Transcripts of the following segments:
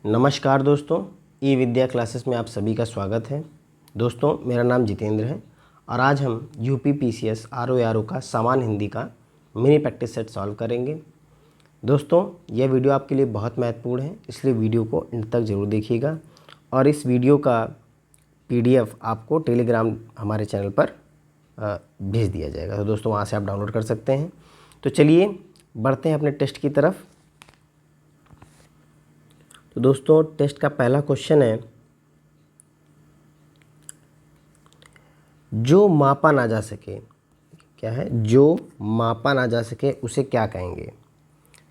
नमस्कार दोस्तों, ई विद्या क्लासेस में आप सभी का स्वागत है। दोस्तों, मेरा नाम जितेंद्र है और आज हम यूपी पीसीएस आरओ का सामान्य हिंदी का मिनी प्रैक्टिस सेट सॉल्व करेंगे। दोस्तों, यह वीडियो आपके लिए बहुत महत्वपूर्ण है, इसलिए वीडियो को अंत तक ज़रूर देखिएगा और इस वीडियो का पीडीएफ आपको टेलीग्राम हमारे चैनल पर भेज दिया जाएगा। तो दोस्तों, वहाँ से आप डाउनलोड कर सकते हैं। तो चलिए बढ़ते हैं अपने टेस्ट की तरफ। तो दोस्तों, टेस्ट का पहला क्वेश्चन है, जो मापा ना जा सके। क्या है? जो मापा ना जा सके उसे क्या कहेंगे?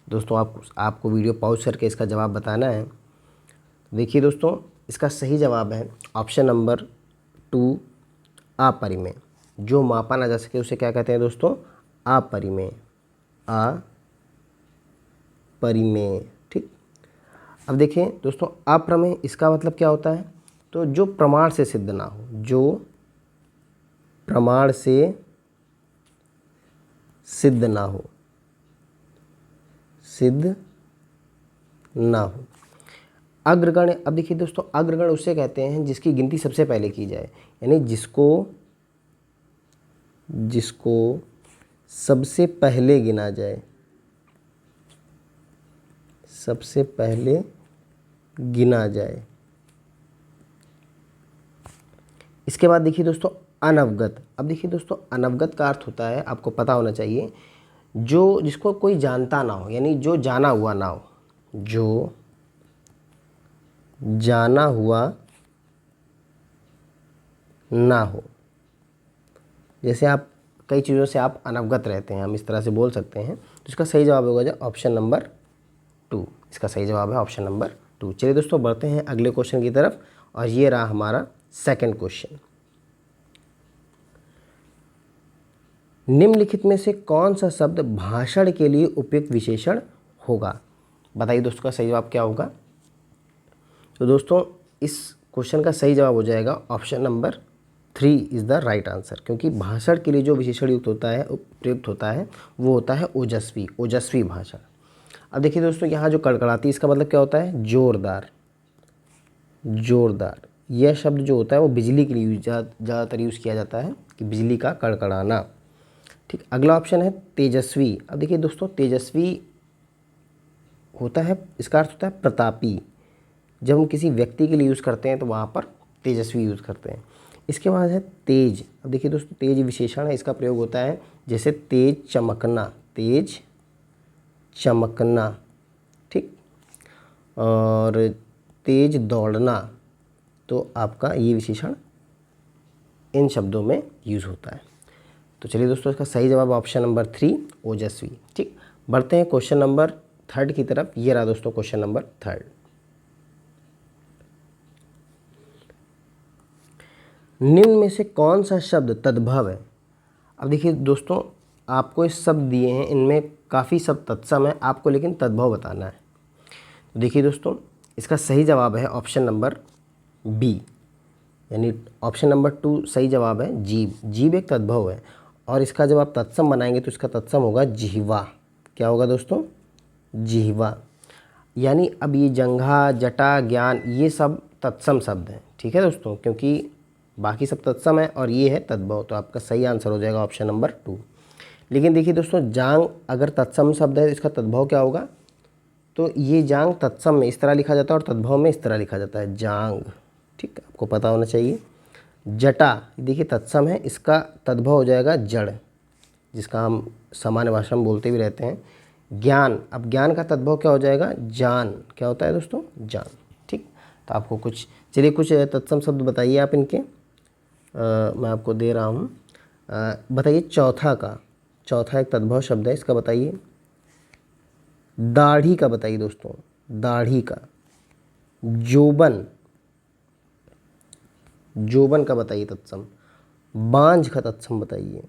दोस्तों, आपको वीडियो पॉज करके इसका जवाब बताना है। देखिए दोस्तों, इसका सही जवाब है ऑप्शन नंबर 2, अपरिमेय। जो मापा ना जा सके उसे क्या कहते हैं दोस्तों? अपरिमेय। अपरिमेय। ठीक। अब देखिए दोस्तों, अप्रमेय इसका मतलब क्या होता है? तो जो प्रमाण से सिद्ध ना हो, जो प्रमाण से सिद्ध ना हो, सिद्ध ना हो। अग्रगण्य, अब देखिए दोस्तों, अग्रगण्य उसे कहते हैं जिसकी गिनती सबसे पहले की जाए, यानी जिसको सबसे पहले गिना जाए, सबसे पहले गिना जाए। इसके बाद देखिए दोस्तों, अनवगत। अब देखिए दोस्तों, अनवगत का अर्थ होता है, आपको पता होना चाहिए, जो जिसको कोई जानता ना हो, यानी जो जाना हुआ ना हो, जो जाना हुआ ना हो। जैसे आप कई चीज़ों से आप अनवगत रहते हैं, हम इस तरह से बोल सकते हैं। तो इसका सही जवाब होगा जो ऑप्शन नंबर 2। इसका सही जवाब है ऑप्शन नंबर 2। चलिए दोस्तों, बढ़ते हैं अगले क्वेश्चन की तरफ और ये रहा हमारा सेकंड क्वेश्चन। निम्नलिखित में से कौन सा शब्द भाषण के लिए उपयुक्त विशेषण होगा? बताइए दोस्तों, का सही जवाब क्या होगा? तो दोस्तों, इस क्वेश्चन का सही जवाब हो जाएगा option number 3 is the right answer, क्योंकि भाषण के लिए जो विशेषण युक्त होता है, प्रयुक्त होता है, वो होता है ओजस्वी, ओजस्वी भाषण। अब देखिए दोस्तों, यहाँ जो कड़कड़ाती, इसका मतलब क्या होता है? जोरदार, जोरदार। यह शब्द जो होता है वो बिजली के लिए ज़्यादातर यूज़ किया जाता है, कि बिजली का कड़कड़ाना। ठीक। अगला ऑप्शन है तेजस्वी। अब देखिए दोस्तों, तेजस्वी होता है, इसका अर्थ होता है प्रतापी। जब हम किसी व्यक्ति के लिए यूज़ करते हैं तो वहाँ पर तेजस्वी यूज़ करते हैं। इसके बाद है तेज। अब देखिए दोस्तों, तेज विशेषण है, इसका प्रयोग होता है जैसे तेज चमकना, तेज चमकना। ठीक। और तेज दौड़ना, तो आपका ये विशेषण इन शब्दों में यूज़ होता है। तो चलिए दोस्तों, इसका सही जवाब ऑप्शन नंबर 3 ओजस्वी। ठीक। बढ़ते हैं क्वेश्चन नंबर 3 की तरफ। ये रहा दोस्तों क्वेश्चन नंबर 3। निम्न में से कौन सा शब्द तद्भव है? अब देखिए दोस्तों, आपको इस शब्द दिए हैं, इनमें काफ़ी शब्द तत्सम है, आपको लेकिन तद्भव बताना है। तो देखिए दोस्तों, इसका सही जवाब है ऑप्शन नंबर बी, यानी ऑप्शन नंबर 2 सही जवाब है। जीभ, जीभ एक तद्भव है और इसका जब आप तत्सम बनाएंगे तो इसका तत्सम होगा जिह्वा। क्या होगा दोस्तों? जिह्वा। यानी अब ये जंघा, जटा, ज्ञान, ये सब तत्सम शब्द हैं। ठीक है दोस्तों, क्योंकि बाकी सब तत्सम है और ये है तद्भव, तो आपका सही आंसर हो जाएगा ऑप्शन नंबर 2। लेकिन देखिए दोस्तों, जांग अगर तत्सम शब्द है तो इसका तद्भव क्या होगा? तो ये जांग तत्सम में इस तरह लिखा जाता है और तद्भव में इस तरह लिखा जाता है, जांग। ठीक, आपको पता होना चाहिए। जटा देखिए तत्सम है, इसका तद्भव हो जाएगा जड़, जिसका हम सामान्य भाषा में बोलते भी रहते हैं। ज्ञान, अब ज्ञान का तद्भव क्या हो जाएगा? जान। क्या होता है दोस्तों? जान। ठीक। तो आपको कुछ, चलिए कुछ तत्सम शब्द बताइए आप इनके। मैं आपको दे रहा हूँ। बताइए चौथा का, चौथा एक तद्भव शब्द है, इसका बताइए। दाढ़ी का बताइए दोस्तों, दाढ़ी का। जोबन, जोबन का बताइए तत्सम। बांझ का तत्सम बताइए,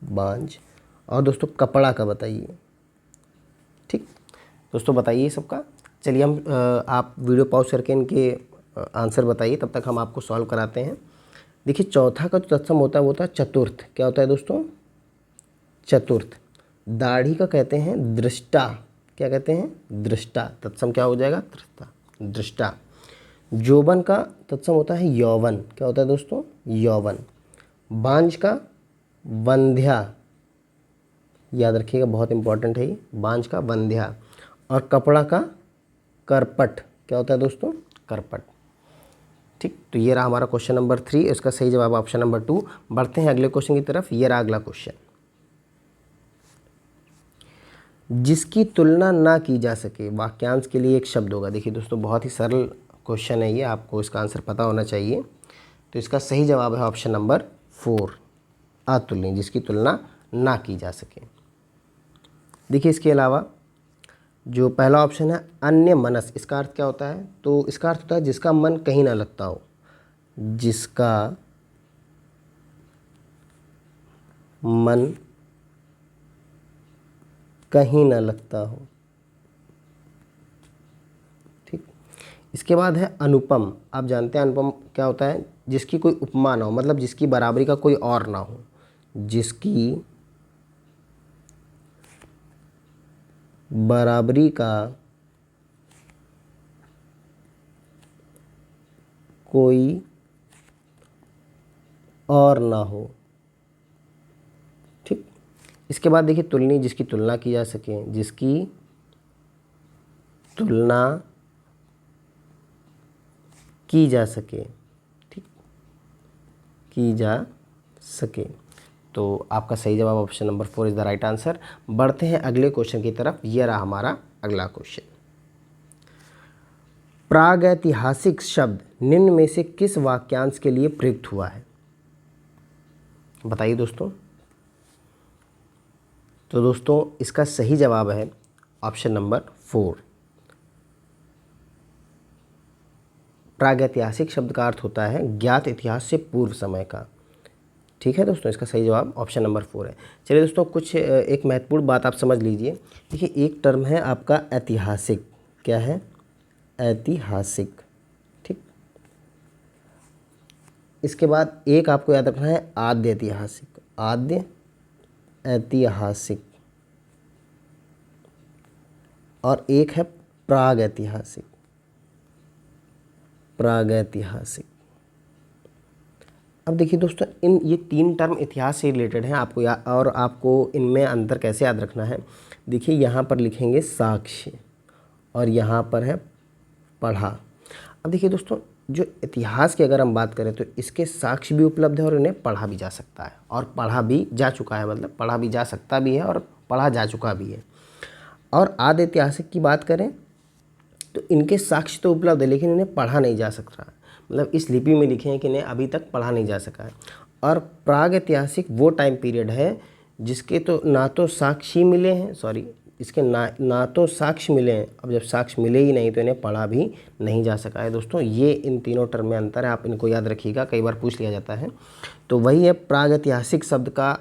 बांझ। और दोस्तों कपड़ा का बताइए। ठीक दोस्तों, बताइए सबका। चलिए हम आप वीडियो पॉज करके इनके आंसर बताइए, तब तक हम आपको सॉल्व कराते हैं। देखिए चौथा का जो तत्सम होता है वो होता है चतुर्थ। क्या होता है दोस्तों? चतुर्थ। दाढ़ी का कहते हैं दृष्टा। क्या कहते हैं? दृष्टा। तत्सम क्या हो जाएगा? दृष्टा। दृष्टा। जोबन का तत्सम होता है यौवन, क्या होता है दोस्तों, यौवन। बांझ का वंध्या, याद रखिएगा बहुत इंपॉर्टेंट है ये, बांझ का वंध्या। और कपड़ा का करपट, क्या होता है दोस्तों, करपट। ठीक, तो ये रहा हमारा क्वेश्चन नंबर 3, इसका सही जवाब ऑप्शन नंबर 2। बढ़ते हैं अगले क्वेश्चन की तरफ। ये रहा अगला क्वेश्चन, जिसकी तुलना ना की जा सके, वाक्यांश के लिए एक शब्द होगा। देखिए दोस्तों बहुत ही सरल क्वेश्चन है ये, आपको इसका आंसर पता होना चाहिए। तो इसका सही जवाब है ऑप्शन नंबर 4, अतुलनीय, जिसकी तुलना ना की जा सके। देखिए इसके अलावा जो पहला ऑप्शन है अन्य मनस, इसका अर्थ क्या होता है, तो इसका अर्थ होता है जिसका मन कहीं ना लगता हो, जिसका मन कहीं ना लगता हो। ठीक, इसके बाद है अनुपम। आप जानते हैं अनुपम क्या होता है, जिसकी कोई उपमा ना हो, मतलब जिसकी बराबरी का कोई और ना हो, जिसकी बराबरी का कोई और ना हो। ठीक, इसके बाद देखिए तुलनीय, जिसकी तुलना की जा सके, जिसकी तुलना की जा सके, ठीक, की जा सके। तो आपका सही जवाब option number 4 is the right answer. बढ़ते हैं अगले क्वेश्चन की तरफ। यह रहा हमारा अगला क्वेश्चन, प्रागैतिहासिक शब्द निम्न में से किस वाक्यांश के लिए प्रयुक्त हुआ है, बताइए दोस्तों। तो दोस्तों इसका सही जवाब है ऑप्शन नंबर 4। प्रागैतिहासिक शब्द का अर्थ होता है ज्ञात इतिहास से पूर्व समय का। ठीक है दोस्तों, इसका सही जवाब ऑप्शन नंबर 4 है। चलिए दोस्तों कुछ एक महत्वपूर्ण बात आप समझ लीजिए। देखिए एक टर्म है आपका ऐतिहासिक, क्या है, ऐतिहासिक। ठीक, इसके बाद एक आपको याद रखना है आद्य ऐतिहासिक, आद्य ऐतिहासिक, और एक है प्राग ऐतिहासिक, प्रागैतिहासिक। अब देखिए दोस्तों ये 3 टर्म इतिहास से रिलेटेड हैं, आपको और आपको इनमें अंतर कैसे याद रखना है। देखिए यहाँ पर लिखेंगे साक्ष्य और यहाँ पर है पढ़ा। अब देखिए दोस्तों जो इतिहास की अगर हम बात करें तो इसके साक्ष्य भी उपलब्ध है और इन्हें पढ़ा भी जा सकता है, और पढ़ा भी जा चुका है, मतलब पढ़ा भी जा सकता भी है और पढ़ा जा चुका भी है। और आदि ऐतिहासिक की बात करें तो इनके साक्ष्य तो उपलब्ध है लेकिन इन्हें पढ़ा नहीं जा सकता, मतलब इस लिपि में लिखे हैं कि इन्हें अभी तक पढ़ा नहीं जा सका है। और प्राग ऐतिहासिक वो टाइम पीरियड है जिसके तो ना तो साक्ष्य मिले हैं, इसके ना तो साक्ष्य मिले हैं। अब जब साक्ष्य मिले ही नहीं तो इन्हें पढ़ा भी नहीं जा सका है। दोस्तों ये इन तीनों टर्म में अंतर है, आप इनको याद रखिएगा, कई बार पूछ लिया जाता है। तो वही है प्राग ऐतिहासिक शब्द का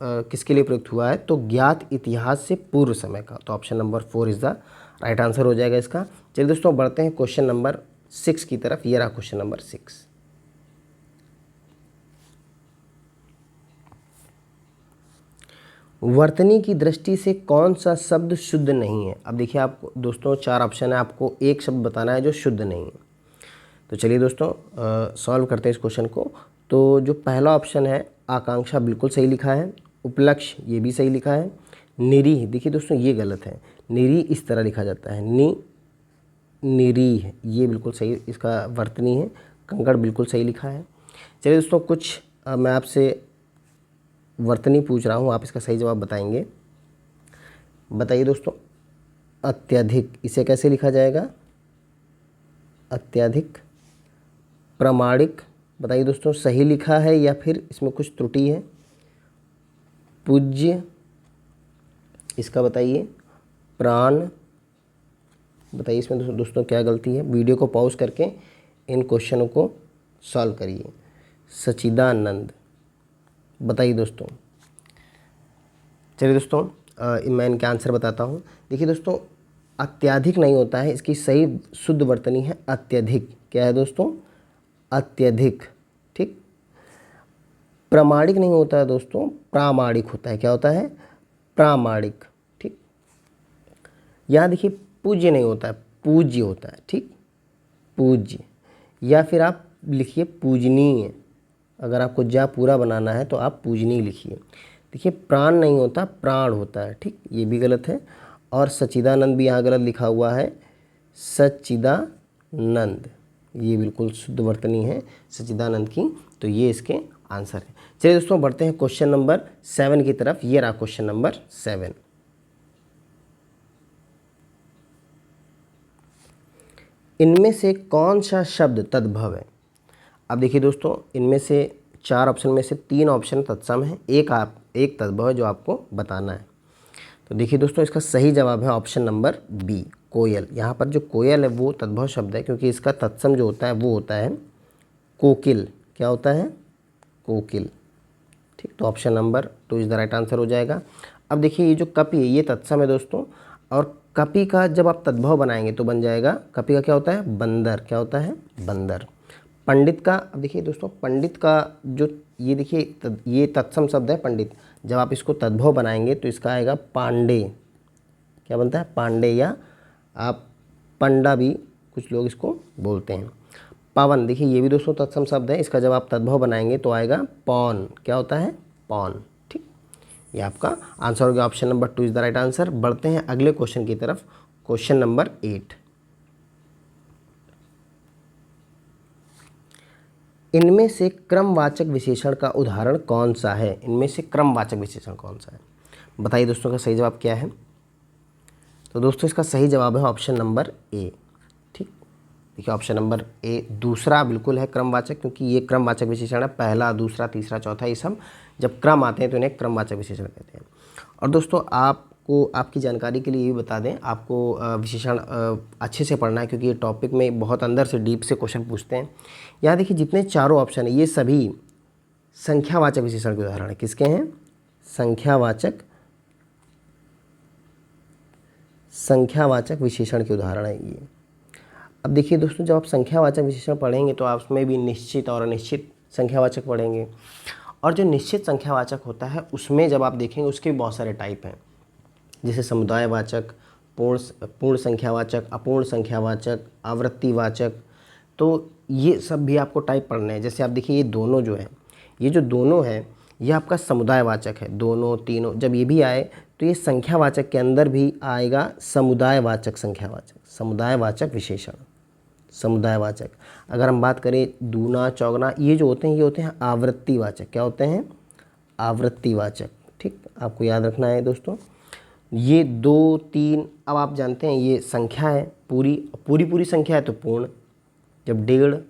किसके लिए प्रयुक्त हुआ है, तो ज्ञात इतिहास से पूर्व समय का। तो option number 4 is the right answer हो जाएगा इसका। चलिए दोस्तों बढ़ते हैं क्वेश्चन नंबर 6 की तरफ। ये रहा क्वेश्चन नंबर 6। वर्तनी की दृष्टि से कौन सा शब्द शुद्ध नहीं है। अब देखिए आप दोस्तों 4 ऑप्शन है, आपको एक शब्द बताना है जो शुद्ध नहीं है। तो चलिए दोस्तों सॉल्व करते हैं इस क्वेश्चन को। तो जो पहला ऑप्शन है आकांक्षा बिल्कुल सही लिखा है, उपलक्ष्य ये भी सही लिखा है, निरीह देखिए दोस्तों ये गलत है, निरीह इस तरह लिखा जाता है, निरीह ये बिल्कुल सही इसका वर्तनी है, कंकड़ बिल्कुल सही लिखा है। चलिए दोस्तों कुछ मैं आपसे वर्तनी पूछ रहा हूँ, आप इसका सही जवाब बताएंगे। बताइए दोस्तों अत्यधिक इसे कैसे लिखा जाएगा, अत्यधिक। प्रामाणिक बताइए दोस्तों सही लिखा है या फिर इसमें कुछ त्रुटि है। पूज्य इसका बताइए। प्राण बताइए इसमें दोस्तों क्या गलती है। वीडियो को पॉज करके इन क्वेश्चनों को सॉल्व करिए। सच्चिदानंद बताइए दोस्तों। चलिए दोस्तों मैं इनके आंसर बताता हूँ। देखिए दोस्तों अत्यधिक नहीं होता है, इसकी सही शुद्ध वर्तनी है अत्यधिक। क्या है दोस्तों, अत्यधिक। ठीक, प्रामाणिक नहीं होता है दोस्तों, प्रामाणिक होता है। क्या होता है, प्रामाणिक। ठीक, यहाँ देखिए पूज्य नहीं होता है, पूज्य होता है। ठीक, पूज्य, या फिर आप लिखिए पूजनीय। अगर आपको जा पूरा बनाना है तो आप पूजनीय लिखिए। देखिए प्राण नहीं होता, प्राण होता है, ठीक, ये भी गलत है। और सच्चिदानंद भी यहाँ गलत लिखा हुआ है, सच्चिदानंद, ये बिल्कुल शुद्ध वर्तनी है सच्चिदानंद की, तो ये इसके आंसर है। चलिए दोस्तों बढ़ते हैं क्वेश्चन नंबर 7 की तरफ। ये रहा क्वेश्चन नंबर 7। इनमें से कौन सा शब्द तद्भव है? अब देखिए दोस्तों, इनमें से 4 ऑप्शन में से 3 ऑप्शन तत्सम है, एक तद्भव है जो आपको बताना है। तो देखिए दोस्तों, इसका सही जवाब है ऑप्शन नंबर बी, कोयल। यहाँ पर जो कोयल है वो तद्भव शब्द है, क्योंकि इसका तत्सम जो होता है वो होता है कोकिल। क्या होता है? कोकिल। ठीक, तो option number 2 is the right answer हो जाएगा। अब देखिए ये जो कपि है ये तत्सम है दोस्तों, और कपि का जब आप तद्भव बनाएंगे तो बन जाएगा, कपि का क्या होता है? बंदर। क्या होता है? बंदर। पंडित का, अब देखिए दोस्तों, पंडित का जो ये देखिए ये तत्सम शब्द है पंडित, जब आप इसको तद्भव बनाएंगे तो इसका आएगा पांडे। क्या बनता है? पांडे, या आप पंडा भी कुछ लोग इसको बोलते हैं। पवन, देखिए ये भी दोस्तों तत्सम शब्द है, इसका जब आप तद्भव बनाएंगे तो आएगा पौन। क्या होता है? पौन। ठीक, ये आपका आंसर हो गया, option number 2 is the right answer. बढ़ते हैं अगले क्वेश्चन की तरफ, क्वेश्चन नंबर 8। इनमें से क्रमवाचक विशेषण का उदाहरण कौन सा है? इनमें से क्रमवाचक विशेषण कौन सा है? बताइए दोस्तों का सही जवाब क्या है? तो दोस्तों इसका सही जवाब है ऑप्शन नंबर ए। ठीक, देखिए ऑप्शन नंबर ए दूसरा बिल्कुल है क्रमवाचक, क्योंकि ये क्रमवाचक विशेषण है। पहला, दूसरा, तीसरा, चौथा, ये सब जब क्रम आते हैं तो इन्हें क्रमवाचक विशेषण कहते हैं। और दोस्तों आपको आपकी जानकारी के लिए ये भी बता दें, आपको विशेषण अच्छे से पढ़ना है, क्योंकि ये टॉपिक में बहुत अंदर से डीप से क्वेश्चन पूछते हैं। यहाँ देखिए जितने चारों ऑप्शन है ये सभी संख्यावाचक विशेषण के उदाहरण है। किसके हैं? संख्यावाचक विशेषण के उदाहरण है ये। अब देखिए दोस्तों, जब आप संख्यावाचक विशेषण पढ़ेंगे तो आप उसमें भी निश्चित और अनिश्चित संख्यावाचक पढ़ेंगे, और जो निश्चित संख्यावाचक होता है उसमें जब आप देखेंगे उसके भी बहुत सारे टाइप हैं, जैसे समुदायवाचक, पूर्ण संख्यावाचक, अपूर्ण संख्यावाचक, आवृत्तिवाचक। तो ये सब भी आपको टाइप पढ़ने हैं। जैसे आप देखिए ये दोनों जो है, ये जो दोनों है ये आपका समुदायवाचक है, दोनों, तीनों। जब ये भी आए तो ये संख्यावाचक के अंदर भी आएगा समुदायवाचक संख्यावाचक, समुदायवाचक विशेषण, समुदायवाचक। अगर हम बात करें दूना, चौगुना, ये जो होते हैं ये होते हैं आवृत्तिवाचक। क्या होते हैं? आवृत्तिवाचक। ठीक, आपको याद रखना है दोस्तों। ये 2, 3, अब आप जानते हैं ये संख्या है, पूरी संख्या है तो पूर्ण। जब 1.5,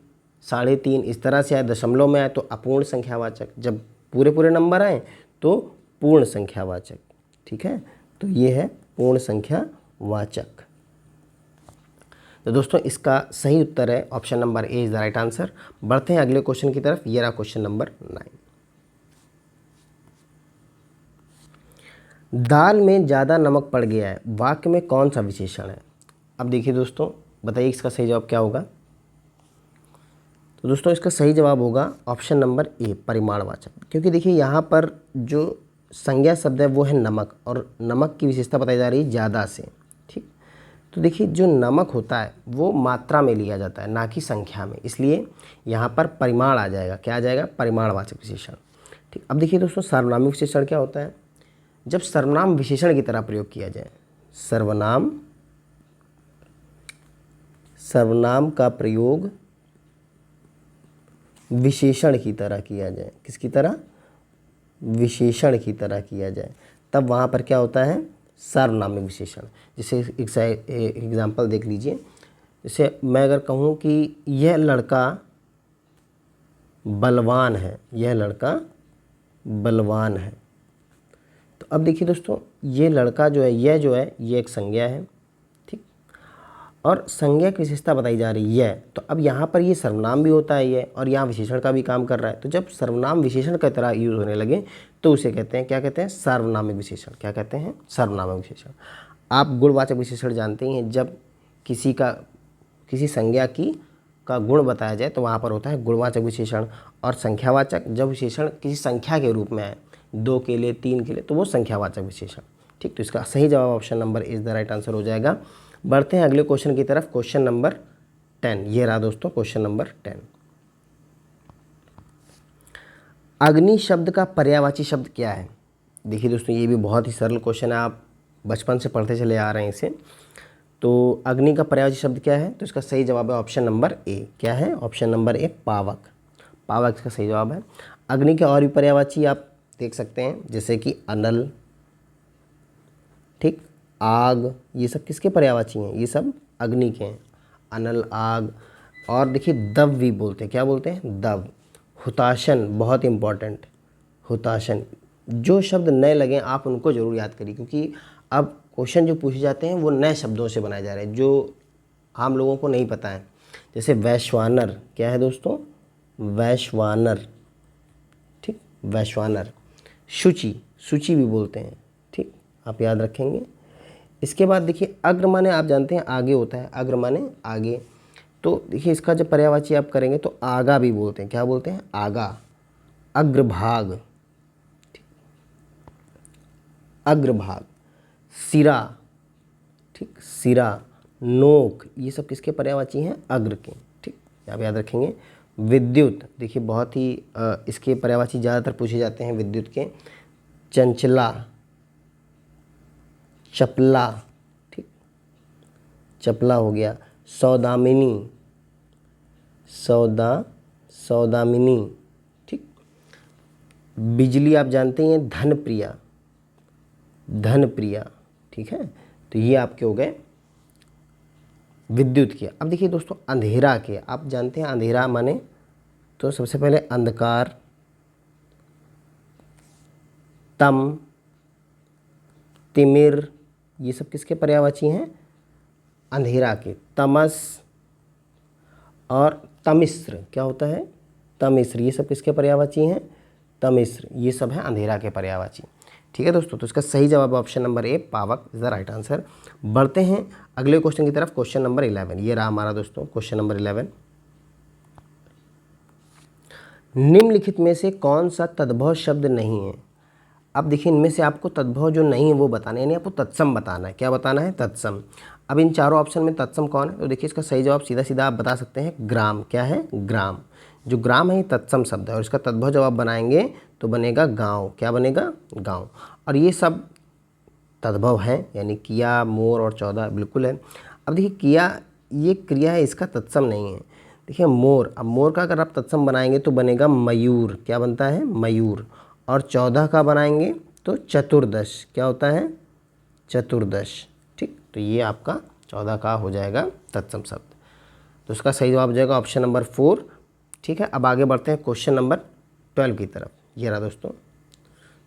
3.5 इस तरह से आए, दशमलव में आए तो अपूर्ण संख्यावाचक। जब पूरे नंबर आए तो पूर्ण संख्यावाचक। ठीक है, तो ये है पूर्ण संख्यावाचक। तो दोस्तों इसका सही उत्तर है option number A is the right answer. बढ़ते हैं अगले क्वेश्चन की तरफ। ये रहा क्वेश्चन नंबर 9। दाल में ज़्यादा नमक पड़ गया है, वाक्य में कौन सा विशेषण है? अब देखिए दोस्तों, बताइए इसका सही जवाब क्या होगा? तो दोस्तों इसका सही जवाब होगा ऑप्शन नंबर ए, परिमाणवाचक। क्योंकि देखिए यहाँ पर जो संज्ञा शब्द है वो है नमक, और नमक की विशेषता बताई जा रही है ज़्यादा से। ठीक, तो देखिए जो नमक होता है वो मात्रा में लिया जाता है, ना कि संख्या में, इसलिए यहाँ पर परिमाण आ जाएगा। क्या आ जाएगा? परिमाणवाचक विशेषण। ठीक, अब देखिए दोस्तों सर्वनामी विशेषण क्या होता है? जब सर्वनाम विशेषण की तरह प्रयोग किया जाए, सर्वनाम का प्रयोग विशेषण की तरह किया जाए। किसकी तरह? विशेषण की तरह किया जाए, तब वहाँ पर क्या होता है? सर्वनामिक विशेषण। जैसे एग्जाम्पल देख लीजिए, जैसे मैं अगर कहूँ कि यह लड़का बलवान है, यह लड़का बलवान है, तो अब देखिए दोस्तों ये लड़का जो है, यह जो है ये एक संज्ञा है। ठीक, और संज्ञा की विशेषता बताई जा रही है, तो अब यहाँ पर ये सर्वनाम भी होता है ये, और यहाँ विशेषण का भी काम कर रहा है। तो जब सर्वनाम विशेषण की तरह यूज़ होने लगे तो उसे कहते हैं, क्या कहते हैं? सार्वनामिक विशेषण। क्या कहते हैं? सार्वनामिक विशेषण। आप गुणवाचक विशेषण जानते ही हैं, जब किसी संज्ञा का गुण बताया जाए तो वहाँ पर होता है गुणवाचक विशेषण। और संख्यावाचक, जब विशेषण किसी संख्या के रूप में आए, 2 के लिए, 3 के लिए, तो वो संख्यावाचक विशेषण। ठीक, तो इसका सही जवाब option number is the right answer हो जाएगा। बढ़ते हैं अगले क्वेश्चन की तरफ, क्वेश्चन नंबर 10। ये रहा दोस्तों क्वेश्चन नंबर 10। अग्नि शब्द का पर्यायवाची शब्द क्या है? देखिए दोस्तों, ये भी बहुत ही सरल क्वेश्चन है, आप बचपन से पढ़ते चले आ रहे हैं इसे। तो अग्नि का पर्यायवाची शब्द क्या है? तो इसका सही जवाब है ऑप्शन नंबर ए। क्या है? ऑप्शन नंबर ए, पावक। पावक इसका सही जवाब है। अग्नि के और भी पर्यायवाची आप देख सकते हैं, जैसे कि अनल, ठीक, आग, ये सब किसके पर्यायवाची हैं? ये सब अग्नि के हैं, अनल, आग। और देखिए दव भी बोलते हैं, क्या बोलते हैं? दव। हुताशन, बहुत इंपॉर्टेंट, हुताशन। जो शब्द नए लगें आप उनको ज़रूर याद करिए, क्योंकि अब क्वेश्चन जो पूछे जाते हैं वो नए शब्दों से बनाए जा रहे हैं जो आम लोगों को नहीं पता है। जैसे वैश्वानर, क्या है दोस्तों? वैश्वानर, ठीक, वैश्वानर। शुचि, शुचि भी बोलते हैं, ठीक, आप याद रखेंगे। इसके बाद देखिए अग्र माने आप जानते हैं आगे होता है, अग्र माने आगे। तो देखिए इसका जब पर्यायवाची आप करेंगे तो आगा भी बोलते हैं, क्या बोलते हैं? आगा। अग्रभाग, अग्रभाग। सिरा, ठीक, सिरा। नोक, ये सब किसके पर्यायवाची हैं? अग्र के, ठीक, आप याद रखेंगे। विद्युत, देखिए बहुत ही इसके पर्यायवाची ज़्यादातर पूछे जाते हैं विद्युत के। चंचला, चपला, ठीक, चपला हो गया। सौदामिनी, सौदामिनी, ठीक। बिजली आप जानते हैं धनप्रिया, धनप्रिया, ठीक है। तो ये आपके हो गए विद्युत के। अब देखिए दोस्तों अंधेरा के, आप जानते हैं अंधेरा माने, तो सबसे पहले अंधकार, तम, तिमिर, ये सब किसके पर्यायवाची हैं? अंधेरा के। तमस और तमिश्र, क्या होता है? तमिश्र, ये सब किसके पर्यायवाची हैं? तमिश्र, ये सब है अंधेरा के पर्यायवाची। ठीक है दोस्तों, तो इसका सही जवाब option number A, Pavak is the right answer. बढ़ते हैं अगले क्वेश्चन की तरफ, क्वेश्चन नंबर 11। ये रहा हमारा दोस्तों क्वेश्चन नंबर 11। निम्नलिखित में से कौन सा तद्भव शब्द नहीं है? अब देखिए इनमें से आपको तद्भव जो नहीं है वो बताना है, यानी आपको तत्सम बताना है। क्या बताना है? तत्सम। अब इन चारों ऑप्शन में तत्सम कौन है? तो देखिए इसका सही जवाब सीधा सीधा आप बता सकते हैं, ग्राम। क्या है? ग्राम। जो ग्राम है ये तत्सम शब्द है, और इसका तद्भव जब आप बनाएंगे तो बनेगा गांव। क्या बनेगा? गांव। और ये सब तद्भव हैं, यानी किया, मोर और 14 बिल्कुल है। अब देखिए किया ये क्रिया है, इसका तत्सम नहीं है। देखिए मोर, अब मोर का अगर आप तत्सम बनाएंगे तो बनेगा मयूर। क्या बनता है? मयूर। और 14 का बनाएंगे तो चतुर्दश। क्या होता है? चतुर्दश। ठीक, तो ये आपका 14 का हो जाएगा तत्सम शब्द। तो इसका सही जवाब हो जाएगा ऑप्शन नंबर 4। ठीक है, अब आगे बढ़ते हैं क्वेश्चन नंबर 12 की तरफ। ये रहा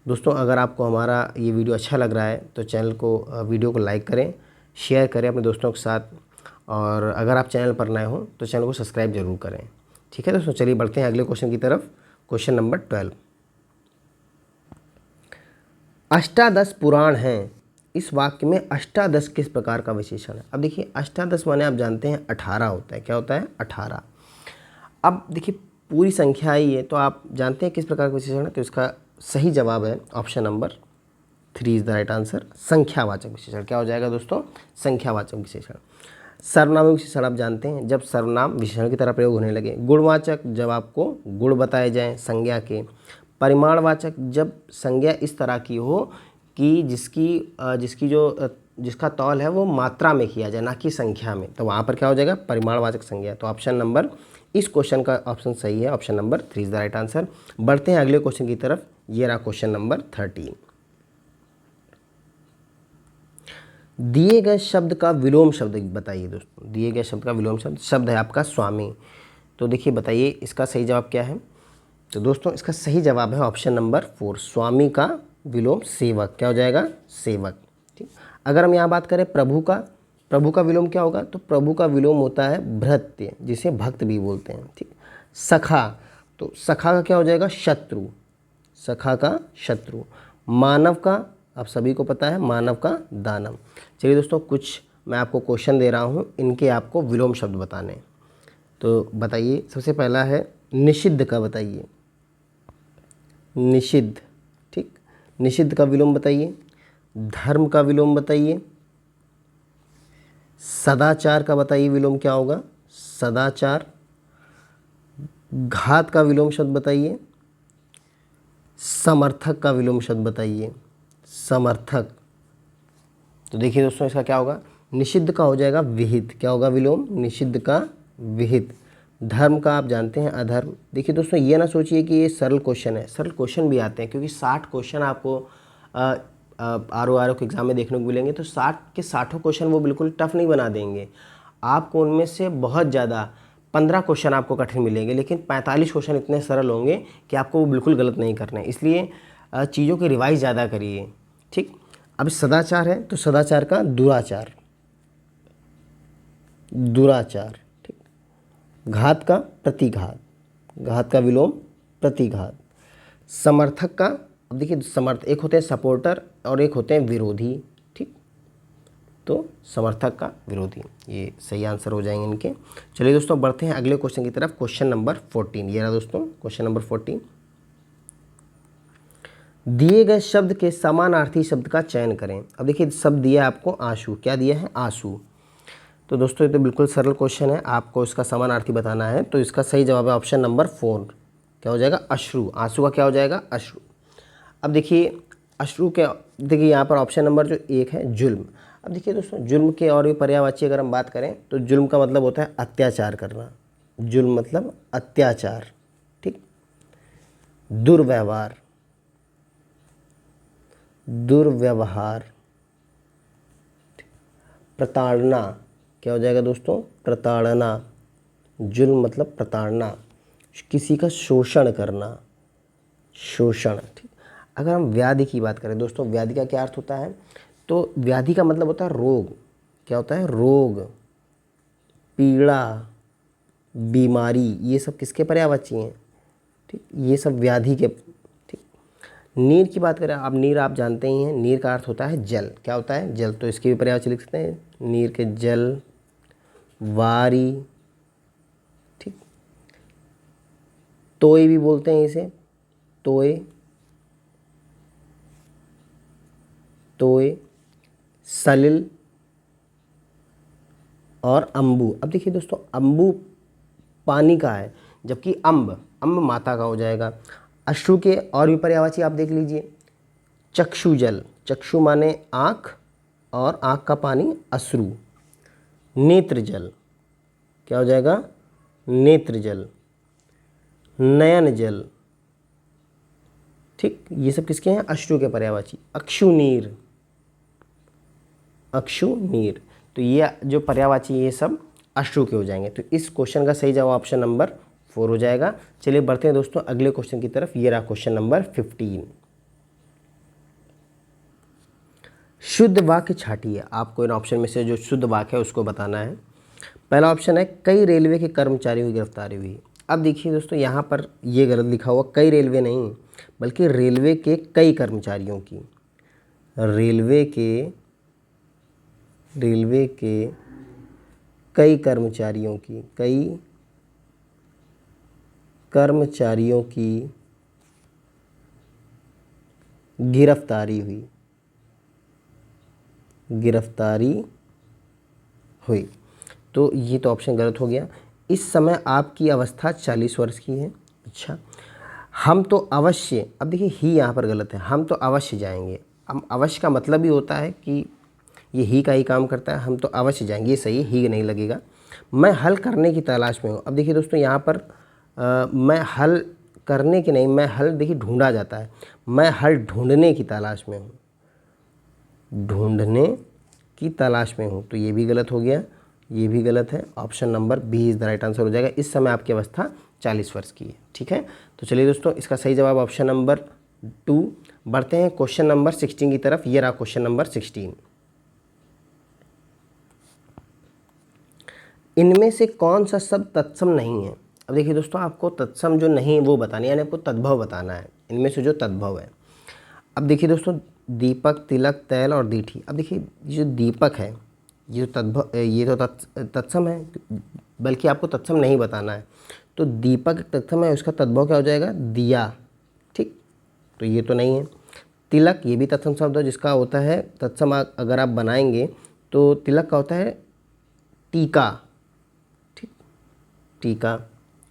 दोस्तों अगर आपको हमारा ये वीडियो अच्छा लग रहा है तो चैनल को, वीडियो को लाइक करें, शेयर करें अपने दोस्तों के साथ, और अगर आप चैनल पर नए हो तो चैनल को सब्सक्राइब जरूर करें। ठीक है दोस्तों, चलिए बढ़ते हैं अगले क्वेश्चन की तरफ। Question number 12। अष्टादश पुराण हैं, इस वाक्य में अष्टादश किस प्रकार का विशेषण है? अब देखिए अष्टादश माने आप जानते हैं 18 होता है। क्या होता है? 18। अब देखिए पूरी संख्या ही है, तो आप जानते हैं किस प्रकार का विशेषण है। तो इसका सही जवाब है option number 3 is the right answer, संख्यावाचक विशेषण। क्या हो जाएगा दोस्तों? संख्यावाचक विशेषण। सर्वनाम विशेषण आप जानते हैं, जब सर्वनाम विशेषण की तरह प्रयोग होने लगे। गुणवाचक, जब आपको गुण बताए जाएं संज्ञा के। परिमाणवाचक, जब संज्ञा इस तरह की हो कि जिसका तौल है वो मात्रा में किया जाए, ना कि संख्या में, तो वहाँ पर क्या हो जाएगा? परिमाणवाचक संज्ञा। तो ऑप्शन नंबर, इस क्वेश्चन का ऑप्शन सही है, option number 3 is the right answer. बढ़ते हैं अगले क्वेश्चन की तरफ। ये रहा क्वेश्चन नंबर 13। दिए गए शब्द का विलोम शब्द बताइए दोस्तों। दिए गए शब्द का विलोम शब्द है आपका स्वामी। तो देखिए बताइए इसका सही जवाब क्या है? तो दोस्तों इसका सही जवाब है ऑप्शन नंबर 4, स्वामी का विलोम सेवक। क्या हो जाएगा? सेवक। ठीक, अगर हम यहाँ बात करें प्रभु का विलोम क्या होगा? तो प्रभु का विलोम होता है भृत्य, जिसे भक्त भी बोलते हैं। ठीक, सखा, तो सखा का क्या हो जाएगा? शत्रु। सखा का शत्रु। मानव का, आप सभी को पता है, मानव का दानव। चलिए दोस्तों कुछ मैं आपको क्वेश्चन दे रहा हूँ, इनके आपको विलोम शब्द बताने। तो बताइए, सबसे पहला है निषिद्ध का बताइए। निषिद्ध, ठीक, निषिद्ध का विलोम बताइए। धर्म का विलोम बताइए। सदाचार का बताइए विलोम क्या होगा? सदाचार। घात का विलोम शब्द बताइए। समर्थक का विलोम शब्द बताइए। समर्थक। तो देखिए दोस्तों इसका क्या होगा, निषिद्ध का हो जाएगा विहित। क्या होगा विलोम, निषिद्ध का विहित। धर्म का आप जानते हैं अधर्म। देखिए दोस्तों ये ना सोचिए कि ये सरल क्वेश्चन है, सरल क्वेश्चन भी आते हैं क्योंकि 60 क्वेश्चन आपको आर के एग्ज़ाम में देखने को मिलेंगे। तो 60 के 60 क्वेश्चन वो बिल्कुल टफ नहीं बना देंगे आपको, उनमें से बहुत ज़्यादा 15 क्वेश्चन आपको कठिन मिलेंगे, लेकिन 45 क्वेश्चन इतने सरल होंगे कि आपको वो बिल्कुल गलत नहीं करने। इसलिए चीज़ों की रिवाइज ज़्यादा करिए, ठीक। अब सदाचार है तो सदाचार का दुराचार, दुराचार, ठीक। घात का प्रतिघात, घात का विलोम प्रतिघात। समर्थक का, अब देखिए समर्थ एक होते हैं सपोर्टर और एक होते हैं विरोधी, ठीक। तो समर्थक का विरोधी, ये सही आंसर हो जाएंगे इनके। चलिए दोस्तों बढ़ते हैं अगले क्वेश्चन की तरफ। क्वेश्चन नंबर 14 ये रहा दोस्तों, क्वेश्चन नंबर 14। दिए गए शब्द के समानार्थी शब्द का चयन करें। अब देखिए शब्द दिया है आपको आंसू, क्या दिया है, आंसू। तो दोस्तों ये तो बिल्कुल सरल क्वेश्चन है, आपको इसका समानार्थी बताना है। तो इसका सही जवाब है ऑप्शन नंबर 4, क्या हो जाएगा, अश्रु। आंसू का क्या हो जाएगा, अश्रु। अब देखिए अश्रु के, देखिए यहाँ पर ऑप्शन नंबर जो 1 है जुल्म। अब देखिए दोस्तों जुल्म के और भी पर्यायवाची अगर हम बात करें तो जुल्म का मतलब होता है अत्याचार करना, जुल्म मतलब अत्याचार, ठीक। दुर्व्यवहार, दुर्व्यवहार। प्रताड़ना, क्या हो जाएगा दोस्तों, प्रताड़ना। जुल्म मतलब प्रताड़ना, किसी का शोषण करना, शोषण, ठीक। अगर हम व्याधि की बात करें दोस्तों, व्याधि का क्या अर्थ होता है, तो व्याधि का मतलब होता है रोग। क्या होता है, रोग, पीड़ा, बीमारी, ये सब किसके पर्यायवाची हैं, ठीक, ये सब व्याधि के, ठीक। नीर की बात करें, अब नीर आप जानते ही हैं, नीर का अर्थ होता है जल। क्या होता है, जल। तो इसके भी पर्यायवाची लिख सकते हैं, नीर के जल, वारी, ठीक। तोय भी बोलते हैं इसे, तोय, तोय, सलिल और अम्बु। अब देखिए दोस्तों अम्बु पानी का है, जबकि अम्ब, अम्ब माता का हो जाएगा। अश्रु के और भी पर्यायवाची आप देख लीजिए, चक्षु जल, चक्षु माने आँख और आँख का पानी अश्रु। नेत्र जल, क्या हो जाएगा, नेत्र जल। नयन जल, ठीक, ये सब किसके हैं, अश्रु के पर्यायवाची। अक्षुनीर, अक्षुनीर। तो ये जो पर्यायवाची ये सब अश्रु के हो जाएंगे। तो इस क्वेश्चन का सही जवाब ऑप्शन नंबर 4 हो जाएगा। चलिए बढ़ते हैं दोस्तों अगले क्वेश्चन की तरफ। ये रहा क्वेश्चन नंबर 15। शुद्ध वाक्य छाटिए। आपको इन ऑप्शन में से जो शुद्ध वाक्य है उसको बताना है। पहला ऑप्शन है कई रेलवे के कर्मचारियों की गिरफ्तारी हुई। अब देखिए दोस्तों यहाँ पर ये गलत लिखा हुआ, कई रेलवे नहीं बल्कि रेलवे के कई कर्मचारियों की, रेलवे के कई कर्मचारियों की, कई कर्मचारियों की गिरफ्तारी हुई, गिरफ्तारी हुई। तो ये तो ऑप्शन गलत हो गया। इस समय आपकी अवस्था 40 वर्ष की है। अच्छा, हम तो अवश्य, अब देखिए ही यहाँ पर गलत है, हम तो अवश्य जाएंगे। हम अवश्य का मतलब ही होता है कि ये ही का ही काम करता है, हम तो अवश्य जाएंगे, ये सही है, ही नहीं लगेगा। मैं हल करने की तलाश में हूँ। अब देखिए दोस्तों यहाँ पर मैं हल करने की नहीं, मैं हल देखिए ढूंढा जाता है, मैं हल ढूंढने की तलाश में हूँ, ढूंढने की तलाश में हूँ। तो ये भी गलत हो गया, ये भी गलत है। Option number B is the right answer हो जाएगा। इस समय आपकी अवस्था 40 वर्ष की है, ठीक है। तो चलिए दोस्तों इसका सही जवाब ऑप्शन नंबर 2। बढ़ते हैं क्वेश्चन नंबर 16 की तरफ। ये रहा क्वेश्चन नंबर 16। इनमें से कौन सा शब्द तत्सम नहीं है। अब देखिए दोस्तों आपको तत्सम जो नहीं है वो बतानी है, यानी आपको तद्भव बताना है, इनमें से जो तद्भव है। अब देखिए दोस्तों दीपक, तिलक, तैल और दीठी। अब देखिए ये जो दीपक है ये तो तद्भव, ये तो तत्सम है, बल्कि आपको तत्सम नहीं बताना है। तो दीपक तत्सम है, उसका तद्भव क्या हो जाएगा, दिया, ठीक। तो ये तो नहीं है। तिलक ये भी तत्सम शब्द है, जिसका होता है तत्सम अगर आप बनाएंगे तो तिलक का होता है टीका, ठीक। टीका,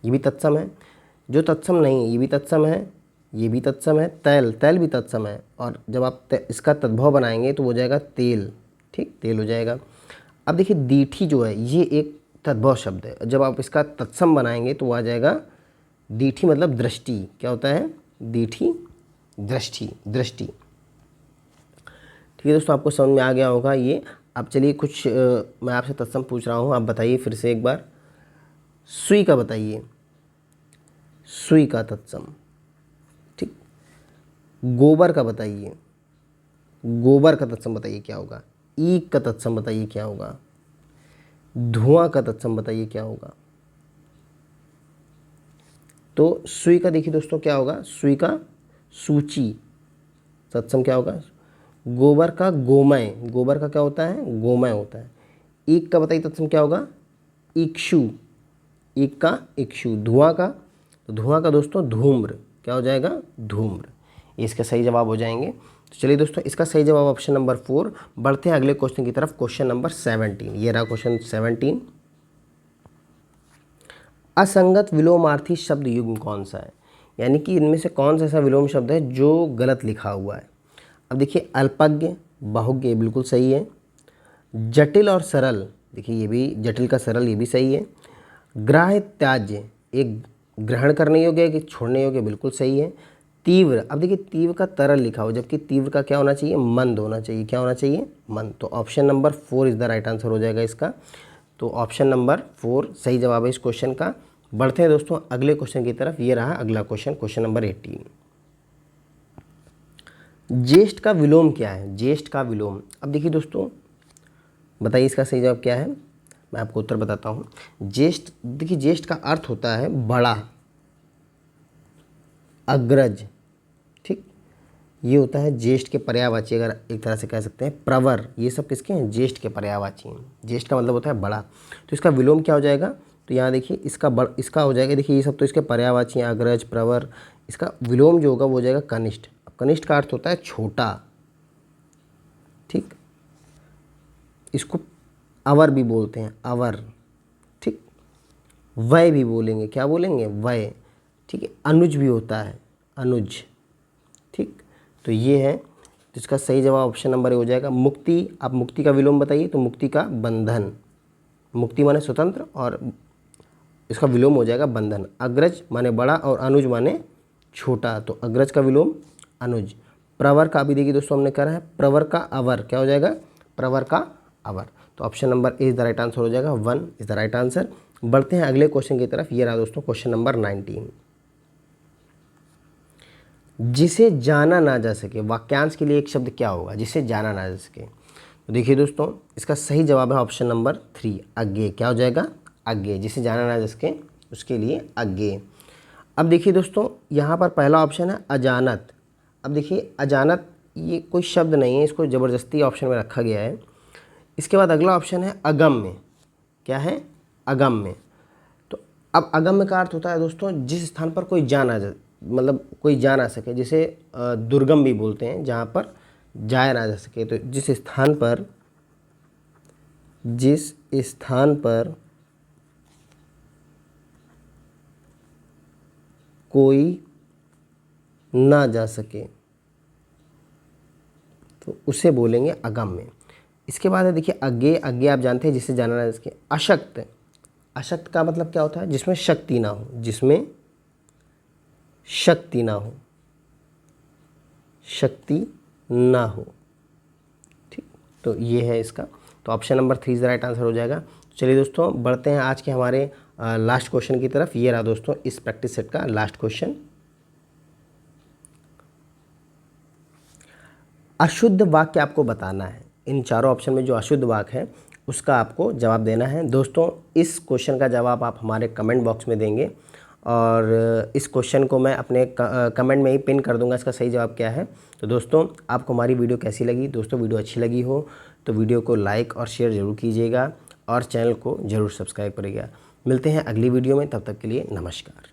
ये भी तत्सम है। जो तत्सम नहीं है ये भी तत्सम है, ये भी तत्सम है। तैल, तैल भी तत्सम है। और जब आप इसका तद्भव बनाएंगे तो हो जाएगा तेल, ठीक, तेल हो जाएगा। अब देखिए दीठी जो है ये एक तद्भव शब्द है। जब आप इसका तत्सम बनाएंगे तो आ जाएगा दीठी, मतलब दृष्टि। क्या होता है? दीठी, दृष्टि, दृष्टि। ठीक है दोस्तों, आपको समझ में आ गया होगा ये। अब चलिए कुछ मैं आपसे तत्सम पूछ रहा हूँ, आप बताइए फिर से एक बार। सुई का बताइए, सुई का तत्सम। ठीक। गोबर का बताइए, गोबर का तत्सम बताइए क्या होगा। ईख का तत्सम बताइए क्या होगा। धुआं का तत्सम बताइए क्या होगा। तो सुई का देखिए दोस्तों क्या होगा, सुई का सूची तत्सम क्या होगा। गोबर का गोमय, गोबर का क्या होता है? गोमय होता है। ईख का बताइए तत्सम क्या होगा। इक्षु, ईख का इक्षु। धुआं का, तो धुआं का दोस्तों धूम्र, क्या हो जाएगा? धूम्र। ये इसका सही जवाब हो जाएंगे। तो चलिए दोस्तों, इसका सही जवाब ऑप्शन नंबर 4। बढ़ते हैं अगले क्वेश्चन की तरफ, क्वेश्चन नंबर 17। ये रहा क्वेश्चन 17। असंगत विलोमार्थी शब्द युग्म कौन सा है? यानी कि इनमें से कौन सा ऐसा विलोम शब्द है जो गलत लिखा हुआ है। अब देखिए अल्पज्ञ, बहुज्ञ बिल्कुल सही है। जटिल और सरल, देखिए ये भी जटिल का सरल, ये भी सही है। ग्राह्य त्याज्य, एक ग्रहण करने योग्य है कि छोड़ने योग्य, बिल्कुल सही है। तीव्र, अब देखिए तीव्र का तरल लिखा हो, जबकि तीव्र का क्या होना चाहिए? मंद होना चाहिए। क्या होना चाहिए? मंद। तो option number 4 is the right answer हो जाएगा इसका। तो ऑप्शन नंबर 4 सही जवाब है इस क्वेश्चन का। बढ़ते हैं दोस्तों अगले क्वेश्चन की तरफ। ये रहा अगला क्वेश्चन, क्वेश्चन नंबर 18। ज्येष्ठ का विलोम क्या है? ज्येष्ठ का विलोम, अब देखिए दोस्तों बताइए इसका सही जवाब क्या है। मैं आपको उत्तर बताता हूँ। ज्येष्ठ, देखिए ज्येष्ठ का अर्थ होता है बड़ा, अग्रज। ठीक, ये होता है ज्येष्ठ के पर्यायवाची, अगर एक तरह से कह सकते हैं प्रवर, ये सब किसके हैं? ज्येष्ठ के पर्यायवाची हैं। ज्येष्ठ का मतलब होता है बड़ा। तो इसका विलोम क्या हो जाएगा? तो यहाँ देखिए इसका हो जाएगा, देखिए ये सब तो इसके पर्यायवाची हैं, अग्रज, प्रवर। इसका विलोम जो होगा वो हो जाएगा कनिष्ठ। अब कनिष्ठ का अर्थ होता है छोटा। ठीक, इसको अवर भी बोलते हैं, अवर। ठीक, वय भी बोलेंगे, क्या बोलेंगे? वय। ठीक है, अनुज भी होता है, अनुज। ठीक, तो ये है। तो इसका सही जवाब ऑप्शन नंबर ए हो जाएगा मुक्ति। आप मुक्ति का विलोम बताइए, तो मुक्ति का बंधन। मुक्ति माने स्वतंत्र और इसका विलोम हो जाएगा बंधन। अग्रज माने बड़ा और अनुज माने छोटा, तो अग्रज का विलोम अनुज। प्रवर का भी देखिए दोस्तों हमने करा है, प्रवर का अवर, क्या हो जाएगा? प्रवर का अवर। तो option number A is the right answer हो जाएगा, 1 इज द राइट आंसर। बढ़ते हैं अगले क्वेश्चन की तरफ। ये रहा दोस्तों क्वेश्चन नंबर 19। जिसे जाना ना जा सके, वाक्यांश के लिए एक शब्द क्या होगा जिसे जाना ना जा सके? तो देखिए दोस्तों इसका सही जवाब है ऑप्शन नंबर 3, अज्ञेय। क्या हो जाएगा? अज्ञेय। जिसे जाना ना जा सके उसके लिए अज्ञेय। अब देखिए दोस्तों यहाँ पर पहला ऑप्शन है अजानत। अब देखिए अजानत ये कोई शब्द नहीं है, इसको ज़बरदस्ती ऑप्शन में रखा गया है। इसके बाद अगला ऑप्शन है अगम्य। क्या है? अगम्य। तो अब अगम्य का अर्थ होता है दोस्तों जिस स्थान पर कोई मतलब कोई जा ना सके, जिसे दुर्गम भी बोलते हैं, जहाँ पर जाया ना जा सके। तो जिस स्थान पर कोई ना जा सके तो उसे बोलेंगे अगम्य। इसके बाद है देखिए अज्ञेय। अज्ञेय आप जानते हैं जिसे जाना ना जा सके। अशक्त, अशक्त का मतलब क्या होता है? जिसमें शक्ति ना हो, जिसमें शक्ति ना हो, शक्ति ना हो। ठीक, तो ये है इसका। तो option number 3 is the right answer हो जाएगा। चलिए दोस्तों बढ़ते हैं आज के हमारे लास्ट क्वेश्चन की तरफ। ये रहा दोस्तों इस प्रैक्टिस सेट का लास्ट क्वेश्चन। अशुद्ध वाक्य आपको बताना है। इन चारों ऑप्शन में जो अशुद्ध वाक्य है उसका आपको जवाब देना है। दोस्तों इस क्वेश्चन का जवाब आप हमारे कमेंट बॉक्स में देंगे और इस क्वेश्चन को मैं अपने कमेंट में ही पिन कर दूंगा इसका सही जवाब क्या है। तो दोस्तों आपको हमारी वीडियो कैसी लगी? दोस्तों वीडियो अच्छी लगी हो तो वीडियो को लाइक और शेयर ज़रूर कीजिएगा और चैनल को ज़रूर सब्सक्राइब करिएगा। मिलते हैं अगली वीडियो में, तब तक के लिए नमस्कार।